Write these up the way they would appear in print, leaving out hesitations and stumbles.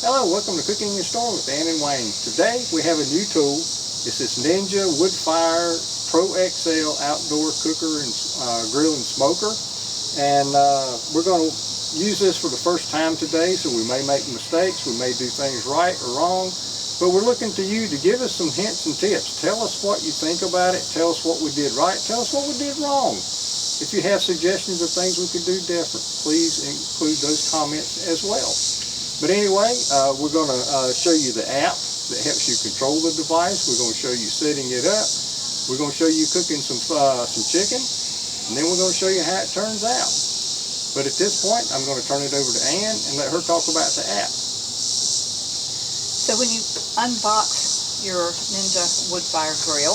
Hello, welcome to Cooking in Storm with Ann and Wayne. Today we have a new tool. It's this Ninja Woodfire Pro XL outdoor cooker and grill and smoker. And we're going to use this for the first time today, so we may make mistakes, we may do things right or wrong, but we're looking to you to give us some hints and tips. Tell us what you think about it, tell us what we did right, tell us what we did wrong. If you have suggestions of things we could do different, please include those comments as well. But anyway, we're going to show you the app that helps you control the device. We're going to show you setting it up. We're going to show you cooking some chicken, and then we're going to show you how it turns out. But at this point, I'm going to turn it over to Ann and let her talk about the app. So when you unbox your Ninja Woodfire grill,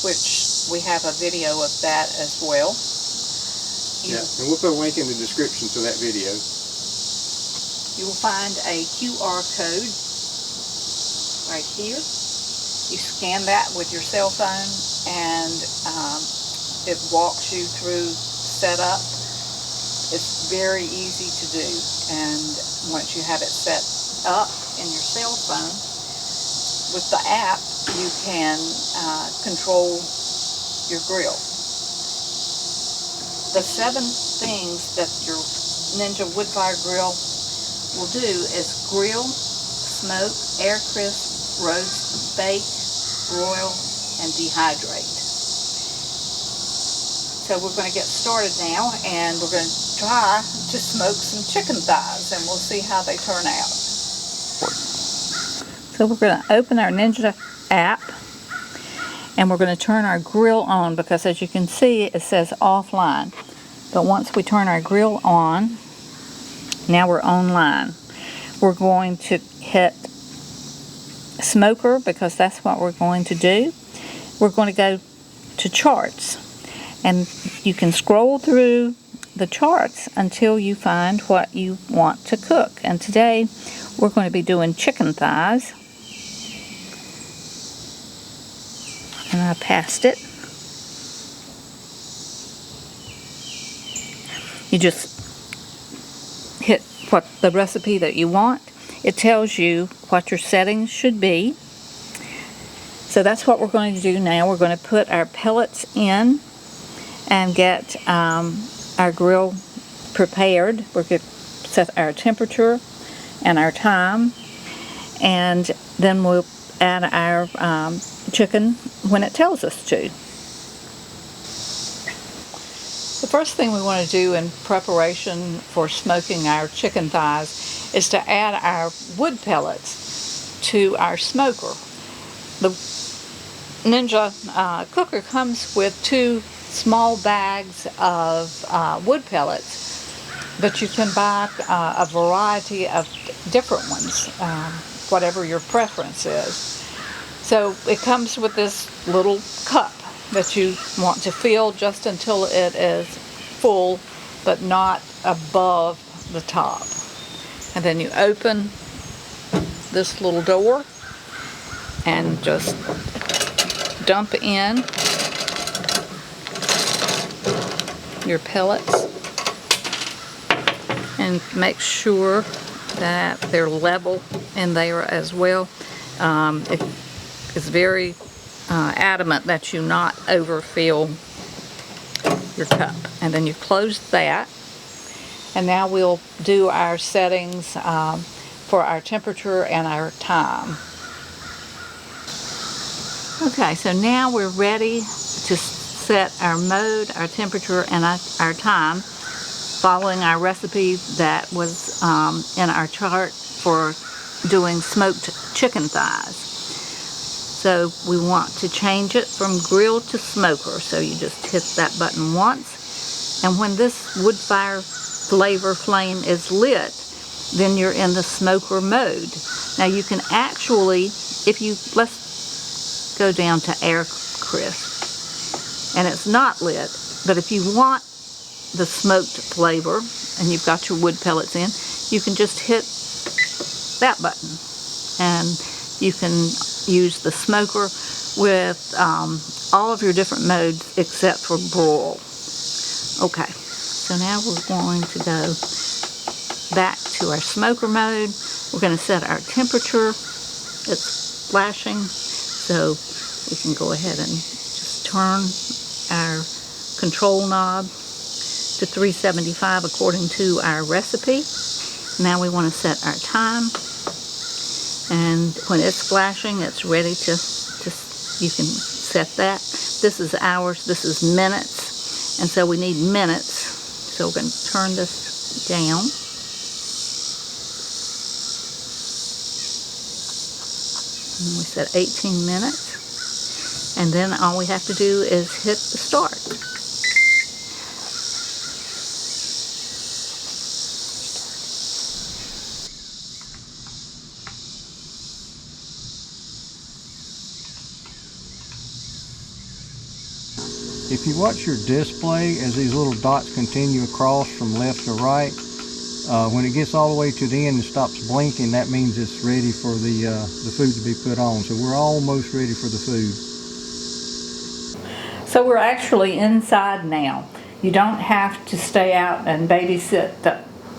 which we have a video of that as well. Yeah, and we'll put a link in the description to that video. You will find a QR code right here. You scan that with your cell phone and it walks you through setup. It's very easy to do, and once you have it set up in your cell phone, with the app you can control your grill. The 7 things that your Ninja Woodfire grill will do is grill, smoke, air crisp, roast, bake, broil, and dehydrate. So we're going to get started now, and we're going to try to smoke some chicken thighs, and we'll see how they turn out. So we're going to open our Ninja app, and we're going to turn our grill on, because as you can see it says offline. But once we turn our grill on, now we're online. We're going to hit smoker, because that's what we're going to do. We're going to go to charts, and you can scroll through the charts until you find what you want to cook. And today we're going to be doing chicken thighs. And I passed it. You just hit what the recipe that you want. It tells you what your settings should be. So that's what we're going to do now. We're going to put our pellets in and get our grill prepared. We're going to set our temperature and our time, and then we'll add our chicken when it tells us to. The first thing we want to do in preparation for smoking our chicken thighs is to add our wood pellets to our smoker. The Ninja cooker comes with 2 small bags of wood pellets, but you can buy a variety of different ones, whatever your preference is. So it comes with this little cup that you want to fill just until it is full, but not above the top. And then you open this little door and just dump in your pellets and make sure that they're level in there as well. It's very adamant that you not overfill your cup. And then you close that, and now we'll do our settings for our temperature and our time. Okay, so now we're ready to set our mode, our temperature, and our time, following our recipe that was in our chart for doing smoked chicken thighs. So we want to change it from grill to smoker. So you just hit that button once, and when this Woodfire flavor flame is lit, then you're in the smoker mode. Now you can actually, let's go down to air crisp, and it's not lit, but if you want the smoked flavor and you've got your wood pellets in, you can just hit that button, and you can use the smoker with all of your different modes except for broil. Okay, so now we're going to go back to our smoker mode. We're going to set our temperature. It's flashing, so we can go ahead and just turn our control knob to 375 according to our recipe. Now we want to set our time, and when it's flashing, it's ready to you can set that. This is hours, this is minutes, and so we need minutes. So we're going to turn this down. And we set 18 minutes, and then all we have to do is hit the start. If you watch your display as these little dots continue across from left to right, when it gets all the way to the end and stops blinking, that means it's ready for the food to be put on. So we're almost ready for the food. So we're actually inside now. You don't have to stay out and babysit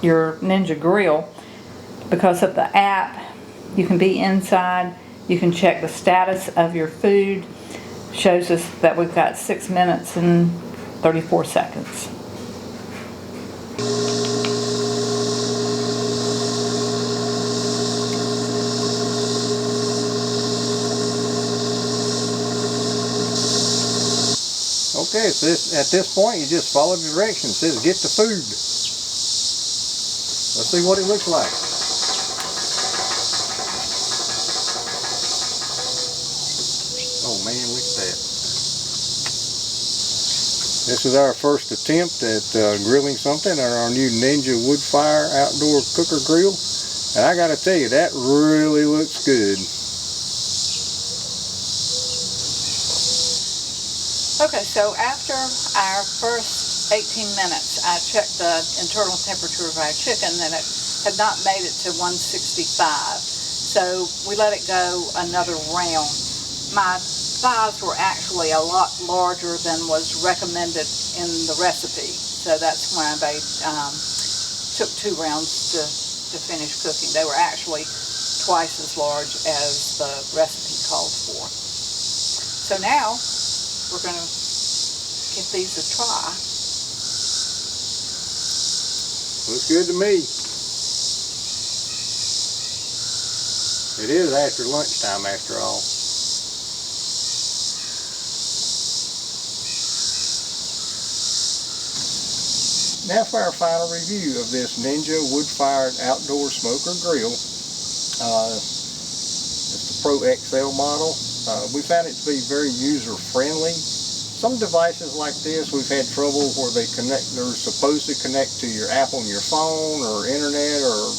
your Ninja grill. Because of the app, you can be inside, you can check the status of your food. Shows us that we've got 6 minutes and 34 seconds. Okay, so at this point you just follow the directions. It says get the food. Let's see what it looks like. Oh man, look at that. This is our first attempt at grilling something on our new Ninja Woodfire outdoor cooker grill. And I gotta tell you, that really looks good. Okay, so after our first 18 minutes, I checked the internal temperature of our chicken and it had not made it to 165. So we let it go another round. My thighs were actually a lot larger than was recommended in the recipe. So that's why they took 2 rounds to finish cooking. They were actually twice as large as the recipe called for. So now we're going to give these a try. Looks good to me. It is after lunchtime after all. Now for our final review of this Ninja Wood-Fired Outdoor Smoker Grill. It's the Pro XL model. We found it to be very user-friendly. Some devices like this we've had trouble where they're supposed to connect to your app on your phone or internet or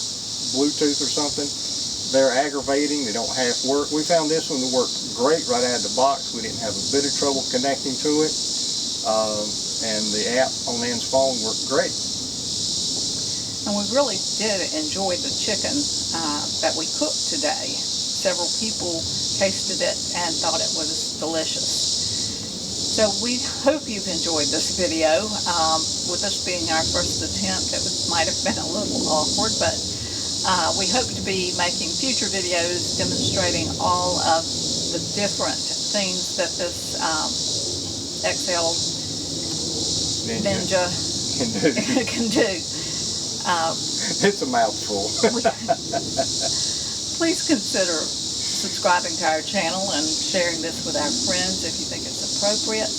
Bluetooth or something. They're aggravating, they don't half work. We found this one to work great right out of the box. We didn't have a bit of trouble connecting to it. And the app on Ann's phone worked great. And we really did enjoy the chicken that we cooked today. Several people tasted it and thought it was delicious. So we hope you've enjoyed this video. With this being our first attempt, it might have been a little awkward, but we hope to be making future videos demonstrating all of the different things that this XL Ninja can do. It's a mouthful. Please consider subscribing to our channel and sharing this with our friends if you think it's appropriate.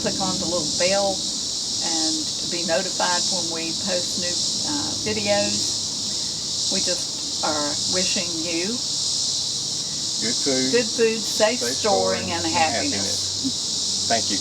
Click on the little bell and to be notified when we post new videos. We just are wishing you good food, safe storing, and happiness. Thank you.